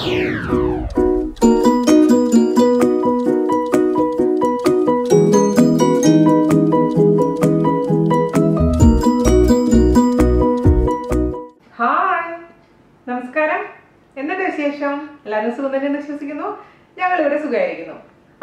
നമസ്കാരം. എന്തൊക്കെ വിശേഷം? എല്ലാവരും സുഖം തന്നെ വിശ്വസിക്കുന്നു. ഞങ്ങളിവിടെ സുഖമായിരിക്കുന്നു.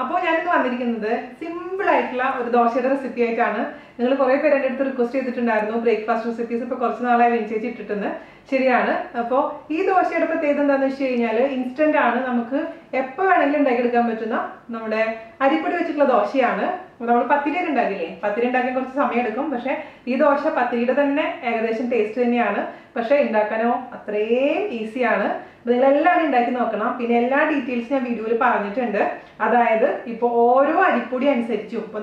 അപ്പോൾ ഞാനിന്ന് വന്നിരിക്കുന്നത് സിമ്പിൾ ആയിട്ടുള്ള ഒരു ദോശയുടെ റെസിപ്പി ആയിട്ടാണ്. നിങ്ങൾ കുറേ പേര് എൻ്റെ അടുത്ത് റിക്വസ്റ്റ് ചെയ്തിട്ടുണ്ടായിരുന്നു ബ്രേക്ക്ഫാസ്റ്റ് റെസിപ്പീസ്. ഇപ്പോൾ കുറച്ച് നാളായി വിനിച്ചേച്ച് ഇട്ടിട്ടുണ്ട്. ശരിയാണ്. അപ്പോൾ ഈ ദോശയുടെ പ്രത്യേകത എന്താണെന്ന് വെച്ച് കഴിഞ്ഞാൽ ഇൻസ്റ്റന്റ് ആണ്. നമുക്ക് എപ്പോൾ വേണമെങ്കിലും ഉണ്ടാക്കിയെടുക്കാൻ പറ്റുന്ന നമ്മുടെ അരിപ്പൊടി വെച്ചിട്ടുള്ള ദോശയാണ്. നമ്മൾ പത്തിരിയൊക്കെ ഉണ്ടാക്കില്ലേ, പത്തിരി ഉണ്ടാക്കാൻ കുറച്ച് സമയം എടുക്കും. പക്ഷെ ഈ ദോശ പത്തിരിയുടെ തന്നെ ഏകദേശം ടേസ്റ്റ് തന്നെയാണ്. പക്ഷെ ഉണ്ടാക്കാനോ അത്രയും ഈസിയാണ്. നിങ്ങളെല്ലാവരും ഉണ്ടാക്കി നോക്കണം. പിന്നെ എല്ലാ ഡീറ്റെയിൽസും ഞാൻ വീഡിയോയിൽ പറഞ്ഞിട്ടുണ്ട്. അതായത് ഇപ്പോൾ ഓരോ അരിപ്പൊടി അനുസരിച്ചും ഇപ്പോൾ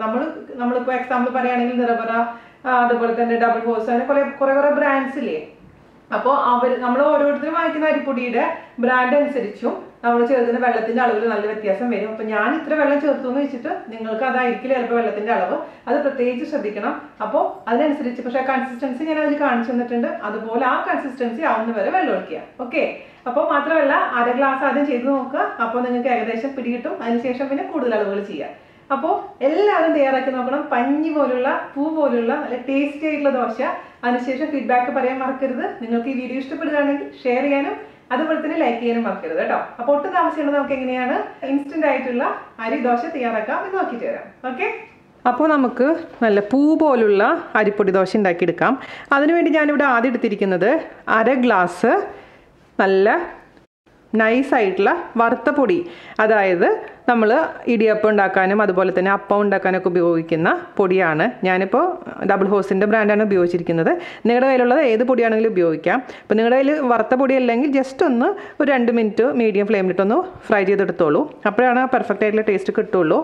നമ്മളിപ്പോൾ എക്സാമ്പിൾ പറയുകയാണെങ്കിൽ നിറപറ, അതുപോലെ തന്നെ ഡബിൾ ഹോസ്, അങ്ങനെ കുറെ ബ്രാൻഡ്സ് ഇല്ലേ. അപ്പോൾ നമ്മൾ ഓരോരുത്തരും വാങ്ങിക്കുന്ന അരിപ്പൊടിയുടെ ബ്രാൻഡ് അനുസരിച്ചും നമ്മൾ ചേർക്കുന്ന വെള്ളത്തിന്റെ അളവിൽ നല്ല വ്യത്യാസം വരും. അപ്പൊ ഞാൻ ഇത്ര വെള്ളം ചേർത്തു എന്ന് വെച്ചിട്ട് നിങ്ങൾക്ക് അതായിരിക്കില്ല ചിലപ്പോൾ വെള്ളത്തിന്റെ അളവ്. അത് പ്രത്യേകിച്ച് ശ്രദ്ധിക്കണം. അപ്പോൾ അതിനനുസരിച്ച് പക്ഷെ കൺസിസ്റ്റൻസി ഞാൻ അതിൽ കാണിച്ചു തന്നിട്ടുണ്ട്. അതുപോലെ ആ കൺസിസ്റ്റൻസി ആവുന്ന വരെ വെള്ളം ഒഴിക്കുക. ഓക്കെ. അപ്പോൾ മാത്രമല്ല 1/2 ഗ്ലാസ് ആദ്യം ചെയ്ത് നോക്കുക. അപ്പോൾ നിങ്ങൾക്ക് ഏകദേശം പിടികിട്ടും. അതിനുശേഷം പിന്നെ കൂടുതൽ അളവുകൾ ചെയ്യുക. അപ്പോൾ എല്ലാവരും തയ്യാറാക്കി നോക്കണം. പഞ്ഞി പോലുള്ള പൂ പോലുള്ള നല്ല ടേസ്റ്റി ആയിട്ടുള്ള ദോശ. അതിനുശേഷം ഫീഡ്ബാക്ക് പറയാൻ മറക്കരുത്. നിങ്ങൾക്ക് ഈ വീഡിയോ ഇഷ്ടപ്പെടുകയാണെങ്കിൽ ഷെയർ ചെയ്യാനും അതുപോലെ തന്നെ ലൈക്ക് ചെയ്യാനും മറക്കരുത് കേട്ടോ. അപ്പോൾ ഒട്ടും താമസിക്കുന്നത് നമുക്ക് എങ്ങനെയാണ് ഇൻസ്റ്റന്റ് ആയിട്ടുള്ള അരി ദോശ തയ്യാറാക്കാം എന്ന് നോക്കിയിട്ട് വരാം. ഓക്കെ. അപ്പോൾ നമുക്ക് നല്ല പൂ പോലുള്ള അരിപ്പൊടി ദോശ ഉണ്ടാക്കിയെടുക്കാം. അതിനുവേണ്ടി ഞാനിവിടെ ആദ്യം എടുത്തിരിക്കുന്നത് 1/2 ഗ്ലാസ് നല്ല നൈസായിട്ടുള്ള വറുത്ത പൊടി. അതായത് നമ്മൾ ഇടിയപ്പം ഉണ്ടാക്കാനും അതുപോലെ തന്നെ അപ്പം ഉണ്ടാക്കാനൊക്കെ ഉപയോഗിക്കുന്ന പൊടിയാണ്. ഞാനിപ്പോൾ ഡബിൾ ഹോസിൻ്റെ ബ്രാൻഡാണ് ഉപയോഗിച്ചിരിക്കുന്നത്. നിങ്ങളുടെ കയ്യിലുള്ളത് ഏത് പൊടിയാണെങ്കിലും ഉപയോഗിക്കാം. അപ്പോൾ നിങ്ങളുടെ കയ്യിൽ വറുത്ത പൊടി അല്ലെങ്കിൽ ജസ്റ്റ് ഒന്ന് ഒരു 2 മിനിറ്റ് മീഡിയം ഫ്ലെയിമിലിട്ടൊന്ന് ഫ്രൈ ചെയ്തെടുത്തോളൂ. അപ്പോഴാണ് പെർഫെക്റ്റ് ആയിട്ടുള്ള ടേസ്റ്റ് കിട്ടുള്ളൂ.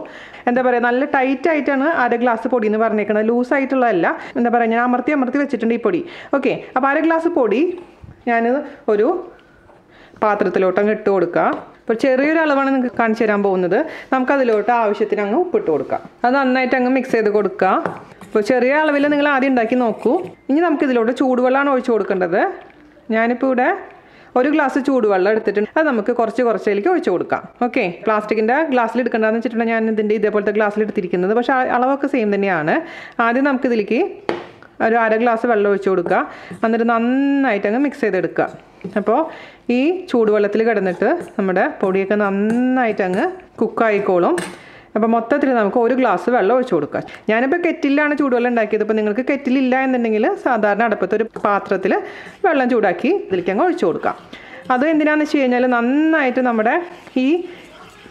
എന്താ പറയുക, നല്ല ടൈറ്റ് ആയിട്ടാണ് 1/2 ഗ്ലാസ് പൊടി എന്ന് പറഞ്ഞേക്കുന്നത്. ലൂസായിട്ടുള്ളതല്ല. എന്താ പറയുക, ഞാൻ അമർത്തി വെച്ചിട്ടുണ്ട് ഈ പൊടി. ഓക്കെ. അപ്പോൾ 1/2 ഗ്ലാസ് പൊടി ഞാൻ ഒരു പാത്രത്തിലോട്ട് അങ്ങ് ഇട്ട് കൊടുക്കുക. ഇപ്പോൾ ചെറിയൊരു അളവാണ് നിങ്ങൾക്ക് കാണിച്ചു തരാൻ പോകുന്നത്. നമുക്കതിലോട്ട് ആവശ്യത്തിന് അങ്ങ് ഉപ്പിട്ട് കൊടുക്കാം. അത് നന്നായിട്ട് അങ്ങ് മിക്സ് ചെയ്ത് കൊടുക്കുക. ഇപ്പോൾ ചെറിയ അളവിൽ നിങ്ങൾ ആദ്യം ഉണ്ടാക്കി നോക്കൂ. ഇനി നമുക്കിതിലോട്ട് ചൂടുവെള്ളമാണ് ഒഴിച്ചു കൊടുക്കേണ്ടത്. ഞാനിപ്പോൾ ഇവിടെ 1 ഗ്ലാസ് ചൂടുവെള്ളം എടുത്തിട്ടുണ്ട്. അത് നമുക്ക് കുറച്ചിലേക്ക് ഒഴിച്ചു കൊടുക്കാം. ഓക്കെ. പ്ലാസ്റ്റിക്കിൻ്റെ ഗ്ലാസ്സിൽ എടുക്കേണ്ടതെന്ന് വെച്ചിട്ടുണ്ടെങ്കിൽ ഞാൻ ഇതിൻ്റെ ഇതേപോലത്തെ ഗ്ലാസ്സിൽ എടുത്തിരിക്കുന്നത്. പക്ഷേ അളവൊക്കെ സെയിം തന്നെയാണ്. ആദ്യം നമുക്കിതിലേക്ക് ഒരു 1/2 ഗ്ലാസ് വെള്ളം ഒഴിച്ചു കൊടുക്കുക. എന്നിട്ട് നന്നായിട്ട് അങ്ങ് മിക്സ് ചെയ്തെടുക്കുക. അപ്പോൾ ഈ ചൂടുവെള്ളത്തിൽ കിടന്നിട്ട് നമ്മുടെ പൊടിയൊക്കെ നന്നായിട്ട് അങ്ങ് കുക്കായിക്കോളും. അപ്പോൾ മൊത്തത്തിൽ നമുക്ക് 1 ഗ്ലാസ് വെള്ളം ഒഴിച്ചു കൊടുക്കാം. ഞാനിപ്പോൾ കെറ്റിലാണ് ചൂടുവെള്ളം ഉണ്ടാക്കിയത്. അപ്പോൾ നിങ്ങൾക്ക് കെറ്റിലില്ല എന്നുണ്ടെങ്കിൽ സാധാരണ അടുപ്പത്ത് ഒരു പാത്രത്തിൽ വെള്ളം ചൂടാക്കി ഇതിലേക്ക് അങ്ങ് ഒഴിച്ചു കൊടുക്കാം. അത് എന്തിനാണെന്ന് വെച്ച് കഴിഞ്ഞാൽ നന്നായിട്ട് നമ്മുടെ ഈ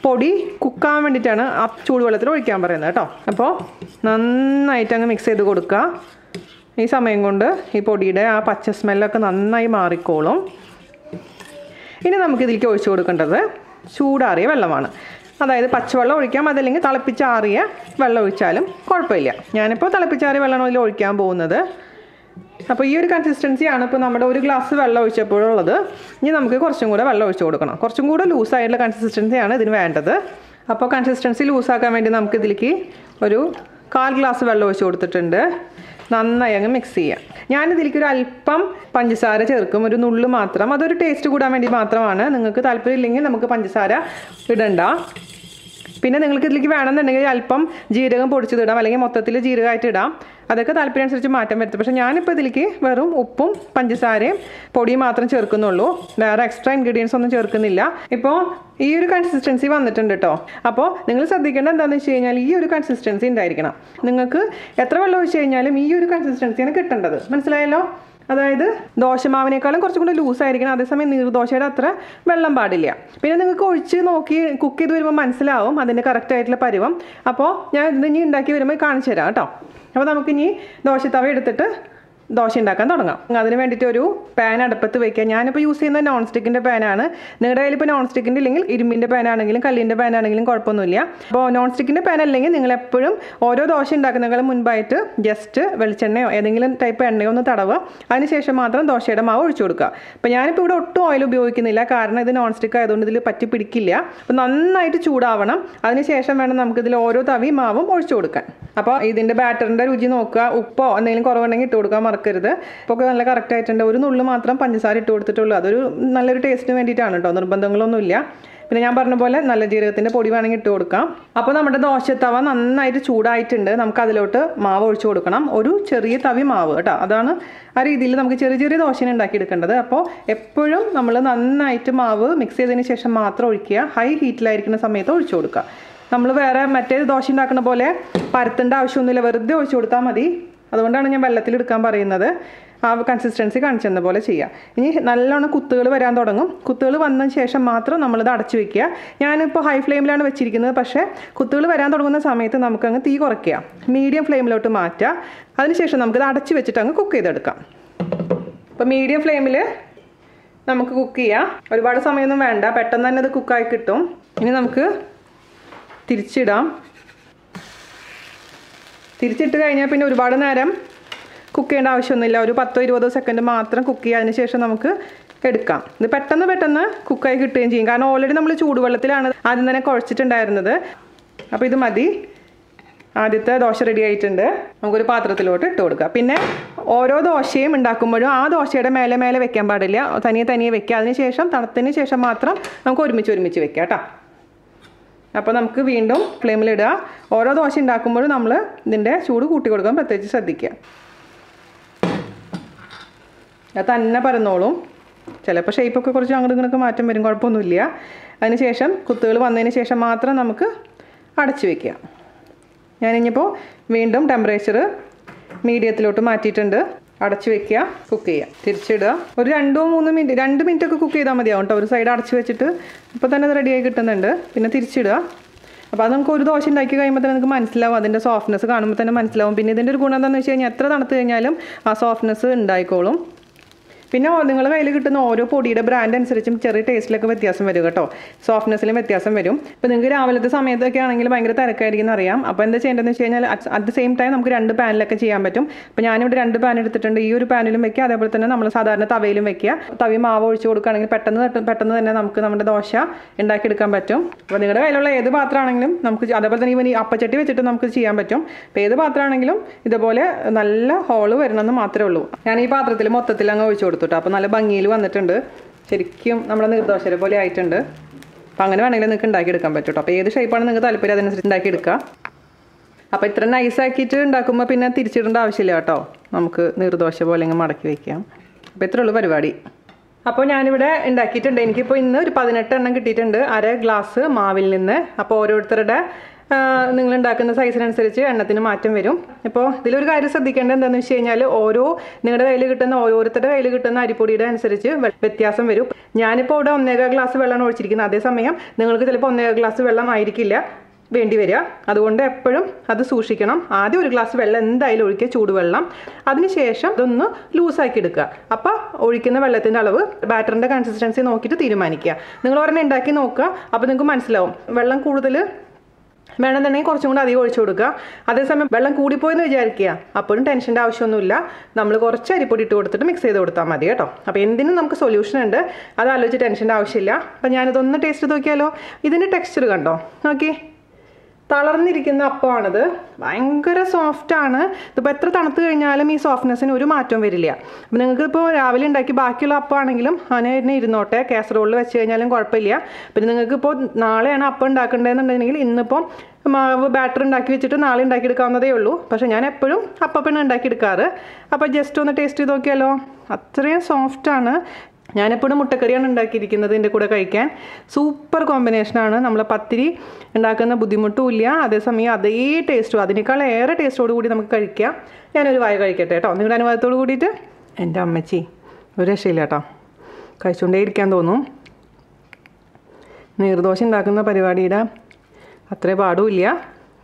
പൊടി കുക്കാൻ വേണ്ടിയിട്ടാണ് ആ ചൂടുവെള്ളത്തിൽ ഒഴിക്കാൻ പറയുന്നത് കേട്ടോ. അപ്പോൾ നന്നായിട്ട് അങ്ങ് മിക്സ് ചെയ്ത് കൊടുക്കുക. ഈ സമയം കൊണ്ട് ഈ പൊടിയുടെ ആ പച്ച സ്മെല്ലൊക്കെ നന്നായി മാറിക്കോളും. ഇനി നമുക്കിതിലേക്ക് ഒഴിച്ചു കൊടുക്കേണ്ടത് ചൂടാറിയ വെള്ളമാണ്. അതായത് പച്ചവെള്ളം ഒഴിക്കാം, അതല്ലെങ്കിൽ തിളപ്പിച്ചാറിയ വെള്ളം ഒഴിച്ചാലും കുഴപ്പമില്ല. ഞാനിപ്പോൾ തിളപ്പിച്ചാറിയ വെള്ളമാണ് ഇതിൽ ഒഴിക്കാൻ പോകുന്നത്. അപ്പോൾ ഈ ഒരു കൺസിസ്റ്റൻസിയാണ് ഇപ്പോൾ നമ്മുടെ 1 ഗ്ലാസ് വെള്ളം ഒഴിച്ചപ്പോഴുള്ളത്. ഇനി നമുക്ക് കുറച്ചും കൂടെ വെള്ളം ഒഴിച്ചു കൊടുക്കണം. കുറച്ചും കൂടെ ലൂസായിട്ടുള്ള കൺസിസ്റ്റൻസിയാണ് ഇതിന് വേണ്ടത്. അപ്പോൾ കൺസിസ്റ്റൻസി ലൂസാക്കാൻ വേണ്ടി നമുക്കിതിലേക്ക് ഒരു 1/4 ഗ്ലാസ് വെള്ളം ഒഴിച്ചു കൊടുത്തിട്ടുണ്ട്. നന്നായി അങ്ങ് മിക്സ് ചെയ്യാം. ഞാനിതിലേക്ക് ഒരു അല്പം പഞ്ചസാര ചേർക്കും, ഒരു നുള്ളു മാത്രം. അതൊരു ടേസ്റ്റ് കൂടാൻ വേണ്ടി മാത്രമാണ്. നിങ്ങൾക്ക് താല്പര്യമില്ലെങ്കിൽ നമുക്ക് പഞ്ചസാര ഇടണ്ട. പിന്നെ നിങ്ങൾക്ക് ഇതിലേക്ക് വേണമെന്നുണ്ടെങ്കിൽ അല്പം ജീരകം പൊടിച്ചതിടാം, അല്ലെങ്കിൽ മൊത്തത്തിൽ ജീരകമായിട്ട് ഇടാം. അതൊക്കെ താല്പര്യം അനുസരിച്ച് മാറ്റം വരുത്തും. പക്ഷേ ഞാനിപ്പോൾ ഇതിലേക്ക് വെറും ഉപ്പും പഞ്ചസാരയും പൊടിയും മാത്രം ചേർക്കുന്നുള്ളൂ. വേറെ എക്സ്ട്രാ ഇൻഗ്രീഡിയൻസ് ഒന്നും ചേർക്കുന്നില്ല. ഇപ്പോൾ ഈ ഒരു കൺസിസ്റ്റൻസി വന്നിട്ടുണ്ട് കേട്ടോ. അപ്പോൾ നിങ്ങൾ ശ്രദ്ധിക്കേണ്ടത് എന്താണെന്ന് വെച്ച് കഴിഞ്ഞാൽ ഈ ഒരു കൺസിസ്റ്റൻസി ഉണ്ടായിരിക്കണം. നിങ്ങൾക്ക് എത്ര വെള്ളം ഒഴിച്ച് കഴിഞ്ഞാലും ഈ ഒരു കൺസിസ്റ്റൻസിയാണ് കിട്ടേണ്ടത്. മനസ്സിലായല്ലോ? അതായത് ദോശമാവിനേക്കാളും കുറച്ചും കൂടി ലൂസായിരിക്കണം. അതേസമയം നീർദോശയുടെ അത്ര വെള്ളം പാടില്ല. പിന്നെ നിങ്ങൾക്ക് ഒഴിച്ച് നോക്കി കുക്ക് ചെയ്ത് വരുമ്പോൾ മനസ്സിലാവും അതിൻ്റെ കറക്റ്റായിട്ടുള്ള പരുവം. അപ്പോൾ ഞാൻ ഇത് ഇനി ഉണ്ടാക്കി വരുമ്പോൾ കാണിച്ചു തരാം കേട്ടോ. അപ്പോൾ നമുക്കിനി ദോശത്തവ എടുത്തിട്ട് ദോശ ഉണ്ടാക്കാൻ തുടങ്ങാം. അതിന് വേണ്ടിയിട്ട് ഒരു പാൻ അടുപ്പത്ത് വയ്ക്കുക. ഞാനിപ്പോൾ യൂസ് ചെയ്യുന്നത് നോൺ സ്റ്റിക്കിൻ്റെ പാനാണ്. നിങ്ങളുടെ കയ്യിൽ ഇപ്പോൾ നോൺ സ്റ്റിക്കിൻ്റെ ഇല്ലെങ്കിൽ ഇരുമ്പിൻ്റെ പാനാണെങ്കിലും കല്ലിൻ്റെ പാനാണെങ്കിലും കുഴപ്പമൊന്നുമില്ല. അപ്പോൾ നോൺ സ്റ്റിക്കിൻ്റെ പാൻ അല്ലെങ്കിൽ നിങ്ങൾ എപ്പോഴും ഓരോ ദോശ ഉണ്ടാക്കുന്നതിന് മുൻപായിട്ട് ജസ്റ്റ് വെളിച്ചെണ്ണയോ ഏതെങ്കിലും ടൈപ്പ് എണ്ണയോ ഒന്ന് തടവുക. അതിനുശേഷം മാത്രം ദോശയുടെ മാവ് ഒഴിച്ചു കൊടുക്കുക. അപ്പോൾ ഞാനിപ്പോൾ ഇവിടെ ഒട്ടും ഓയിൽ ഉപയോഗിക്കുന്നില്ല, കാരണം ഇത് നോൺ സ്റ്റിക്ക് ആയതുകൊണ്ട് ഇതിൽ പറ്റി പിടിക്കില്ല. അപ്പോൾ നന്നായിട്ട് ചൂടാവണം. അതിനുശേഷം വേണം നമുക്കിതിൽ ഓരോ തവി മാവും ഒഴിച്ചു കൊടുക്കാൻ. അപ്പോൾ ഇതിൻ്റെ ബാറ്ററിൻ്റെ രുചി നോക്കുക. ഉപ്പോ എന്തെങ്കിലും കുറവുണ്ടെങ്കിൽ ഇട്ട് കൊടുക്കാൻ മറക്കരുത്. മറക്കരുത്. ഇപ്പോൾ നല്ല കറക്റ്റ് ആയിട്ടുണ്ട്. ഒരു നുള്ളു മാത്രം പഞ്ചസാര ഇട്ട് കൊടുത്തിട്ടുള്ളൂ. അതൊരു നല്ലൊരു ടേസ്റ്റിന് വേണ്ടിയിട്ടാണ് കേട്ടോ, നിർബന്ധങ്ങളൊന്നുമില്ല. പിന്നെ ഞാൻ പറഞ്ഞ പോലെ നല്ല ജീരകത്തിൻ്റെ പൊടി വേണമെങ്കിൽ ഇട്ട് കൊടുക്കാം. അപ്പോൾ നമ്മുടെ ദോശത്തവ നന്നായിട്ട് ചൂടായിട്ടുണ്ട്. നമുക്ക് അതിലോട്ട് മാവ് ഒഴിച്ചു കൊടുക്കണം. ഒരു ചെറിയ തവി മാവ് കേട്ടോ, അതാണ് ആ രീതിയിൽ നമുക്ക് ചെറിയ ചെറിയ ദോശനെ ഉണ്ടാക്കിയെടുക്കേണ്ടത്. അപ്പോൾ എപ്പോഴും നമ്മൾ നന്നായിട്ട് മാവ് മിക്സ് ചെയ്തതിന് ശേഷം മാത്രം ഒഴിക്കുക. ഹൈ ഹീറ്റിലായിരിക്കുന്ന സമയത്ത് ഒഴിച്ചു കൊടുക്കുക. നമ്മൾ വേറെ മറ്റേ ദോശ ഉണ്ടാക്കുന്ന പോലെ പരത്തേണ്ട ആവശ്യമൊന്നുമില്ല, വെറുതെ ഒഴിച്ചു കൊടുത്താൽ മതി. അതുകൊണ്ടാണ് ഞാൻ വെള്ളത്തിലെടുക്കാൻ പറയുന്നത്. ആ കൺസിസ്റ്റൻസി കാണിച്ചെന്ന പോലെ ചെയ്യുക. ഇനി നല്ലോണം കുത്തുകൾ വരാൻ തുടങ്ങും. കുത്തുകൾ വന്നതിന് ശേഷം മാത്രം നമ്മളിത് അടച്ചു വെക്കുക. ഞാനിപ്പോൾ ഹൈ ഫ്ലെയിമിലാണ് വെച്ചിരിക്കുന്നത്. പക്ഷേ കുത്തുകൾ വരാൻ തുടങ്ങുന്ന സമയത്ത് നമുക്കങ്ങ് തീ കുറയ്ക്കുക, മീഡിയം ഫ്ലെയിമിലോട്ട് മാറ്റുക. അതിനുശേഷം നമുക്കിത് അടച്ചു വെച്ചിട്ട് അങ്ങ് കുക്ക് ചെയ്തെടുക്കാം. അപ്പോൾ മീഡിയം ഫ്ലെയിമിൽ നമുക്ക് കുക്ക് ചെയ്യാം. ഒരുപാട് സമയമൊന്നും വേണ്ട, പെട്ടെന്ന് തന്നെ ഇത് കുക്കായി കിട്ടും. ഇനി നമുക്ക് തിരിച്ചിടാം. തിരിച്ചിട്ട് കഴിഞ്ഞാൽ പിന്നെ ഒരുപാട് നേരം കുക്ക് ചെയ്യേണ്ട ആവശ്യമൊന്നുമില്ല. ഒരു 10-20 സെക്കൻഡ് മാത്രം കുക്ക് ചെയ്യുക. അതിന് ശേഷം നമുക്ക് എടുക്കാം. ഇത് പെട്ടെന്ന് കുക്കായി കിട്ടുകയും ചെയ്യും. കാരണം ഓൾറെഡി നമ്മൾ ചൂടുവെള്ളത്തിലാണ് ആദ്യം തന്നെ കുഴച്ചിട്ടുണ്ടായിരുന്നത്. അപ്പോൾ ഇത് മതി. ആദ്യത്തെ ദോശ റെഡി ആയിട്ടുണ്ട്. നമുക്കൊരു പാത്രത്തിലോട്ട് ഇട്ട് കൊടുക്കുക. പിന്നെ ഓരോ ദോശയും ഉണ്ടാക്കുമ്പോഴും ആ ദോശയുടെ മേലെ വെക്കാൻ പാടില്ല, തനിയെ വെക്കുക. അതിനുശേഷം തണുത്തതിന് ശേഷം മാത്രം നമുക്ക് ഒരുമിച്ച് വെക്കാം കേട്ടോ. അപ്പോൾ നമുക്ക് വീണ്ടും ഫ്ലെയിമിലിടുക. ഓരോ ദോശ ഉണ്ടാക്കുമ്പോഴും നമ്മൾ ഇതിൻ്റെ ചൂട് കൂട്ടി കൊടുക്കാൻ പ്രത്യേകിച്ച് ശ്രദ്ധിക്കുക. അത് തന്നെ പരന്നോളും. ചിലപ്പോൾ ഷേപ്പൊക്കെ കുറച്ച് അങ്ങോട്ട് ഇങ്ങോട്ട് മാറ്റം വരും, കുഴപ്പമൊന്നുമില്ല. അതിന് ശേഷം കുത്തുകൾ വന്നതിന് ശേഷം മാത്രം നമുക്ക് അടച്ചു വയ്ക്കുക. ഞാനിപ്പോൾ വീണ്ടും ടെമ്പറേച്ചർ മീഡിയത്തിലോട്ട് മാറ്റിയിട്ടുണ്ട്. അടച്ചു വെക്കുക, കുക്ക് ചെയ്യുക, തിരിച്ചിടുക. ഒരു 2-3 മിനിറ്റ് 2 മിനിറ്റ് ഒക്കെ കുക്ക് ചെയ്താൽ മതിയാവും കേട്ടോ. ഒരു സൈഡ് അടച്ചു വെച്ചിട്ട് ഇപ്പോൾ തന്നെ അത് റെഡിയായി കിട്ടുന്നുണ്ട്. പിന്നെ തിരിച്ചിടുക. അപ്പോൾ അത് നമുക്ക് ഒരു ദോശ ഉണ്ടാക്കി കഴിയുമ്പോൾ തന്നെ നമുക്ക് മനസ്സിലാവും, അതിൻ്റെ സോഫ്റ്റ്നെസ് കാണുമ്പോൾ തന്നെ മനസ്സിലാവും. പിന്നെ ഇതിൻ്റെ ഒരു ഗുണം എന്താണെന്ന് വെച്ച് കഴിഞ്ഞാൽ എത്ര തണുത്ത് കഴിഞ്ഞാലും ആ സോഫ്റ്റ്നെസ് ഉണ്ടായിക്കോളും. പിന്നെ നിങ്ങളുടെ കയ്യിൽ കിട്ടുന്ന ഓരോ പൊടിയുടെ ബ്രാൻഡ് അനുസരിച്ചും ചെറിയ ടേസ്റ്റിലൊക്കെ വ്യത്യാസം വരും കേട്ടോ, സോഫ്റ്റ്നെസ്സിലും വ്യത്യാസം വരും. ഇപ്പോൾ നിങ്ങൾക്ക് രാവിലത്തെ സമയത്തൊക്കെ ആണെങ്കിൽ ഭയങ്കര തിരക്കായിരിക്കും അറിയാം. അപ്പോൾ എന്താ ചെയ്യേണ്ടതെന്ന് വെച്ച് കഴിഞ്ഞാൽ അറ്റ് ദ സെയിം ടൈം നമുക്ക് 2 പാനിലൊക്കെ ചെയ്യാൻ പറ്റും. അപ്പോൾ ഞാനിവിടെ 2 പാൻ എടുത്തിട്ടുണ്ട്. ഈ ഒരു പാനിലും വെക്കുക, അതേപോലെ തന്നെ നമ്മൾ സാധാരണ തവയിലും വെക്കുക. തവി മാവ് ഒഴിച്ച് കൊടുക്കുകയാണെങ്കിൽ പെട്ടെന്ന് തന്നെ നമുക്ക് നമ്മുടെ ദോശ ഉണ്ടാക്കിയെടുക്കാൻ പറ്റും. അപ്പോൾ നിങ്ങളുടെ കയ്യിലുള്ള ഏത് പാത്രമാണെങ്കിലും നമുക്ക്, അതേപോലെ തന്നെ ഈ അപ്പച്ചട്ടി വെച്ചിട്ട് നമുക്ക് ചെയ്യാൻ പറ്റും. അപ്പോൾ ഏത് പാത്രമാണെങ്കിലും ഇതുപോലെ നല്ല ഹോള് വരണമെന്ന് മാത്രമേ ഉള്ളൂ. ഞാൻ ഈ പാത്രത്തിൽ മൊത്തത്തിൽ അങ്ങ് ഒഴിച്ചു കൊടുത്തു. അപ്പോൾ നല്ല ഭംഗിയിൽ വന്നിട്ടുണ്ട്. ശരിക്കും നമ്മുടെ നീർദോശ പോലെ ആയിട്ടുണ്ട്. അപ്പോൾ അങ്ങനെ വേണമെങ്കിൽ നിങ്ങൾക്ക് ഉണ്ടാക്കിയെടുക്കാൻ പറ്റും കേട്ടോ. അപ്പോൾ ഏത് ഷേപ്പാണ് നിങ്ങൾക്ക് താല്പര്യം അതനുസരിച്ച് ഉണ്ടാക്കിയെടുക്കുക. അപ്പോൾ ഇത്ര നൈസാക്കിയിട്ട് ഉണ്ടാക്കുമ്പോൾ പിന്നെ തിരിച്ചിടേണ്ട ആവശ്യമില്ല കേട്ടോ. നമുക്ക് നീർദോശ പോലെ അങ്ങ് മടക്കി വയ്ക്കാം. അപ്പോൾ ഇത്രേ ഉള്ളൂ പരിപാടി. അപ്പോൾ ഞാനിവിടെ ഉണ്ടാക്കിയിട്ടുണ്ട്. എനിക്കിപ്പോൾ ഇന്ന് ഒരു 18 എണ്ണം കിട്ടിയിട്ടുണ്ട്, 1/2 ഗ്ലാസ് മാവിൽ നിന്ന്. അപ്പോൾ ഓരോരുത്തരുടെ നിങ്ങൾ ഉണ്ടാക്കുന്ന സൈസിനനുസരിച്ച് എണ്ണത്തിന് മാറ്റം വരും. ഇപ്പോൾ ഇതിലൊരു കാര്യം ശ്രദ്ധിക്കേണ്ടത് എന്താണെന്ന് വെച്ച് കഴിഞ്ഞാൽ നിങ്ങളുടെ കയ്യിൽ കിട്ടുന്ന ഓരോരുത്തരുടെ കയ്യിൽ കിട്ടുന്ന അരിപ്പൊടിയുടെ അനുസരിച്ച് വ്യത്യാസം വരും. ഞാനിപ്പോൾ ഇവിടെ 1.25 ഗ്ലാസ് വെള്ളമാണ് ഒഴിച്ചിരിക്കുന്നത്. അതേസമയം നിങ്ങൾക്ക് ചിലപ്പോൾ 1.25 ഗ്ലാസ് വെള്ളം ആയിരിക്കില്ല വേണ്ടി വരിക. അതുകൊണ്ട് എപ്പോഴും അത് സൂക്ഷിക്കണം. ആദ്യം 1 ഗ്ലാസ് വെള്ളം എന്തായാലും ഒഴിക്കുക, ചൂടുവെള്ളം. അതിനുശേഷം ഇതൊന്ന് ലൂസാക്കി എടുക്കുക. അപ്പോൾ ഒഴിക്കുന്ന വെള്ളത്തിൻ്റെ അളവ് ബാറ്ററിൻ്റെ കൺസിസ്റ്റൻസി നോക്കിയിട്ട് തീരുമാനിക്കുക. നിങ്ങൾ ഒരെണ്ണം ഉണ്ടാക്കി നോക്കുക. അപ്പോൾ നിങ്ങൾക്ക് മനസ്സിലാവും. വെള്ളം കൂടുതൽ വേണമെന്നുണ്ടെങ്കിൽ കുറച്ചും കൂടി അധികം ഒഴിച്ചു കൊടുക്കുക. അതേസമയം വെള്ളം കൂടിപ്പോയെന്ന് വിചാരിക്കുക, അപ്പോഴും ടെൻഷൻ്റെ ആവശ്യമൊന്നുമില്ല. നമ്മൾ കുറച്ച് അരിപ്പൊടി ഇട്ട് കൊടുത്തിട്ട് മിക്സ് ചെയ്ത് കൊടുത്താൽ മതി കേട്ടോ. അപ്പോൾ എന്തിനും നമുക്ക് സൊല്യൂഷൻ ഉണ്ട്, അത് ആലോചിച്ച് ടെൻഷൻ്റെ ആവശ്യമില്ല. അപ്പോൾ ഞാനിതൊന്ന് ടേസ്റ്റ് നോക്കിയാലോ. ഇതിൻ്റെ ടെക്സ്ചർ കണ്ടോ, നോക്കി, തളർന്നിരിക്കുന്ന അപ്പമാണിത്. ഭയങ്കര സോഫ്റ്റാണ്. ഇതിപ്പോൾ എത്ര തണുത്ത് കഴിഞ്ഞാലും ഈ സോഫ്റ്റ്നെസ്സിന് ഒരു മാറ്റവും വരില്ല. അപ്പോൾ നിങ്ങൾക്കിപ്പോൾ രാവിലെ ഉണ്ടാക്കി ബാക്കിയുള്ള അപ്പമാണെങ്കിലും അങ്ങനെ തന്നെ ഇരുന്നോട്ടെ, കാസറോളിൽ വെച്ച് കഴിഞ്ഞാലും കുഴപ്പമില്ല. പിന്നെ നിങ്ങൾക്കിപ്പോൾ നാളെയാണ് അപ്പം ഉണ്ടാക്കേണ്ടതെന്നുണ്ടെങ്കിൽ ഇന്നിപ്പോൾ മാവ് ബാറ്റർ ഉണ്ടാക്കി വെച്ചിട്ട് നാളെ ഉണ്ടാക്കിയെടുക്കാവുന്നതേ ഉള്ളൂ. പക്ഷേ ഞാൻ എപ്പോഴും അപ്പം ഉണ്ടാക്കിയെടുക്കാറ്. അപ്പോൾ ജസ്റ്റ് ഒന്ന് ടേസ്റ്റ് ചെയ്ത് നോക്കിയാലോ. അത്രയും സോഫ്റ്റാണ്. ഞാനെപ്പോഴും മുട്ടക്കറിയാണ് ഉണ്ടാക്കിയിരിക്കുന്നത് ഇതിൻ്റെ കൂടെ കഴിക്കാൻ. സൂപ്പർ കോമ്പിനേഷനാണ്. നമ്മൾ പത്തിരി ഉണ്ടാക്കുന്ന ബുദ്ധിമുട്ടും ഇല്ല, അതേസമയം അതേ ടേസ്റ്റും അതിനേക്കാൾ ഏറെ ടേസ്റ്റോട് കൂടി നമുക്ക് കഴിക്കാം. ഞാനൊരു വായ കഴിക്കട്ടെ കേട്ടോ, നിങ്ങളുടെ അനുഭവത്തോട് കൂടിയിട്ട്. എൻ്റെ അമ്മച്ചി ഒരു രക്ഷയില്ല കേട്ടോ, കഴിച്ചുകൊണ്ടേ ഇരിക്കാൻ തോന്നും. നീർദോശ ഉണ്ടാക്കുന്ന പരിപാടിയുടെ അത്രേ പാടുമില്ല.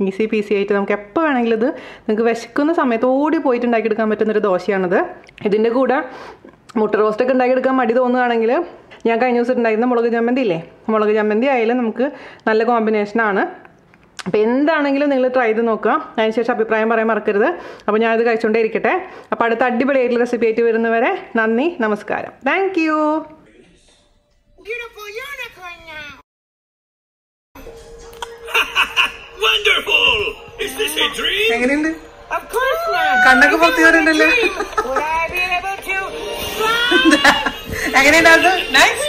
ഈസി പീസി ആയിട്ട് നമുക്ക് എപ്പോൾ വേണമെങ്കിലും ഇത് നിങ്ങൾക്ക് വിശക്കുന്ന സമയത്ത് ഓടി പോയിട്ട് ഉണ്ടാക്കിയെടുക്കാൻ പറ്റുന്നൊരു ദോശയാണിത്. ഇതിൻ്റെ കൂടെ മുട്ട റോസ്റ്റൊക്കെ ഉണ്ടാക്കിയെടുക്കാൻ മടി തോന്നുകയാണെങ്കിൽ ഞാൻ കഴിഞ്ഞ ദിവസം ഉണ്ടായിരുന്ന മുളക് ചമ്മന്തി ഇല്ലേ, മുളക് ചമ്മന്തി ആയാലും നമുക്ക് നല്ല കോമ്പിനേഷനാണ്. അപ്പോൾ എന്താണെങ്കിലും നിങ്ങൾ ട്രൈ ചെയ്ത് നോക്കുക. അതിനുശേഷം അഭിപ്രായം പറയാൻ മറക്കരുത്. അപ്പോൾ ഞാനിത് കഴിച്ചുകൊണ്ടേ ഇരിക്കട്ടെ. അപ്പോൾ അടുത്ത അടിപൊളിയായിട്ടുള്ള റെസിപ്പി ആയിട്ട് വരുന്നവരെ നന്ദി, നമസ്കാരം. Thank you. Wonderful! Is this a dream? എങ്ങനെയുണ്ട്? Of course not. കണ്ണൊക്കെ പുറത്തു വരുന്നുണ്ടല്ലോ. എങ്ങനെയുണ്ടായിരുന്നു? നൈസ്.